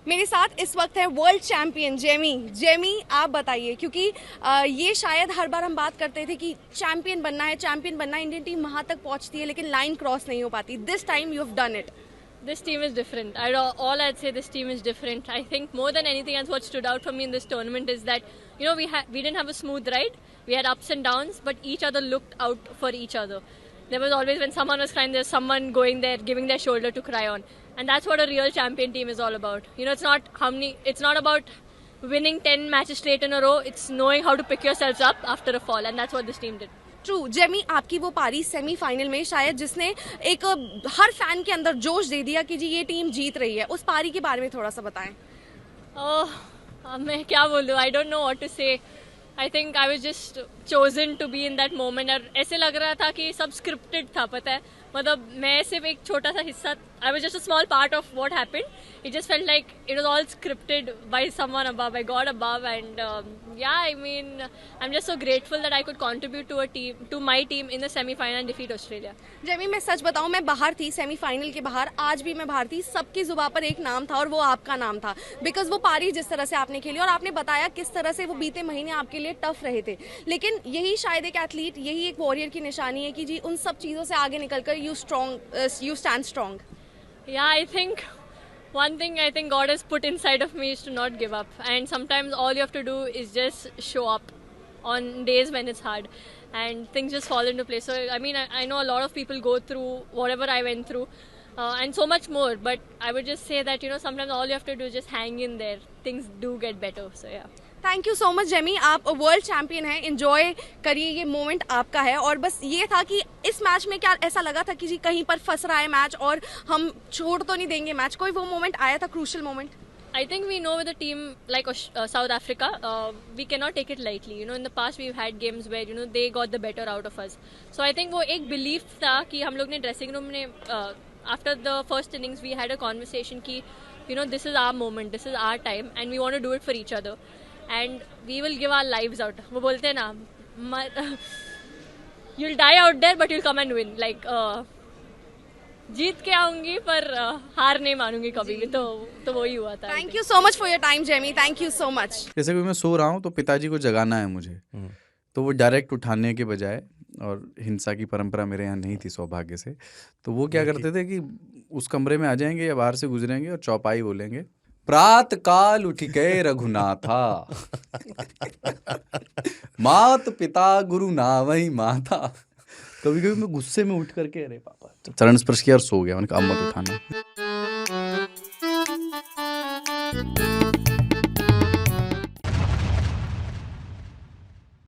मेरे साथ इस वक्त है वर्ल्ड चैंपियन जेमी। जेमी आप बताइए, क्योंकि ये शायद हर बार हम बात करते थे कि चैंपियन बनना है, चैंपियन बनना है, इंडियन टीम वहां तक पहुंचती है लेकिन लाइन क्रॉस नहीं हो पाती। This time you have done it. This team is different. All I'd say, this team is different. I think more than anything else, what stood out for me in this tournament is that we didn't have a smooth ride. We had ups and downs, but each other looked out for each other. There was always, when someone was crying, there's someone going there, giving their shoulder to cry on, and that's what a real champion team is all about. It's not about winning 10 matches straight in a row. It's knowing how to pick yourselves up after a fall, and that's what this team did. True. Jamie आपकी वो पारी semifinal में शायद जिसने एक हर fan के अंदर जोश दे दिया कि जी ये टीम जीत रही है, उस पारी के बारे में थोड़ा सा बताएं। मैं क्या बोलूँ, I don't know what to say. I think I was just chosen to be in that moment, और ऐसे लग रहा था कि सब स्क्रिप्टेड था, पता है। मतलब मैं सिर्फ एक छोटा सा हिस्सा, I was just a small part of what happened. It just felt like it was all scripted by someone above, by God above, and yeah, I mean, I'm just so grateful that I could contribute to my team in the semi-final and defeat Australia. Jamie मैं सच बताऊं, मैं बाहर थी semifinal के बाहर, आज भी मैं बाहर थी, सबकी जुबान पर एक नाम था और वो आपका नाम था, बिकॉज वो पारी जिस तरह से आपने खेली और आपने बताया किस तरह से वो बीते महीने आपके लिए टफ रहे थे, लेकिन यही शायद एक एथलीट, यही एक वॉरियर की निशानी है कि जी उन सब चीज़ों से आगे निकलकर you stand strong. Yeah, I think one thing I think God has put inside of me is to not give up, and sometimes all you have to do is just show up on days when it's hard and things just fall into place. So I mean, I know a lot of people go through whatever I went through, and so much more, but I would just say that sometimes all you have to do is just hang in there. Things do get better. So yeah. Thank you so much Jamie, आप world champion हैं, enjoy करिए, ये moment आपका है. और बस ये था कि इस मैच में क्या ऐसा लगा था कि जी कहीं पर फंस रहा है मैच और हम छोड़ तो नहीं देंगे मैच, कोई वो मोमेंट आया था, crucial moment? I think we know with a team like South Africa, we cannot take it lightly. In the past we've had games where they got the better out of us. So I think वो एक belief था कि हम लोग ने dressing room में after the first innings we had a conversation कि this is our moment, this is our time, and we want to do it for each other. And we will give our lives out. वो बोलते हैं ना, you'll die out there but you'll come and win. Like जीत के आऊंगी पर हार नहीं मानूंगी कभी भी. तो वही हुआ था. Thank you so much for your time Jamie, thank you so much. जैसे कि मैं सो रहा हूँ तो पिताजी को जगाना है मुझे, तो वो डायरेक्ट उठाने के बजाय, और हिंसा की परंपरा मेरे यहाँ नहीं थी सौभाग्य से, तो वो क्या करते थे कि उस कमरे में आ जाएंगे या बाहर से गुजरेंगे और चौपाई बोलेंगे, प्रात काल उठ गए रघुनाथा, मात पिता गुरु नावई माता. कभी कभी मैं गुस्से में उठ करके अरे पापा चरण स्पर्श किया और सो गया. मैंने कहा अब मत उठाना.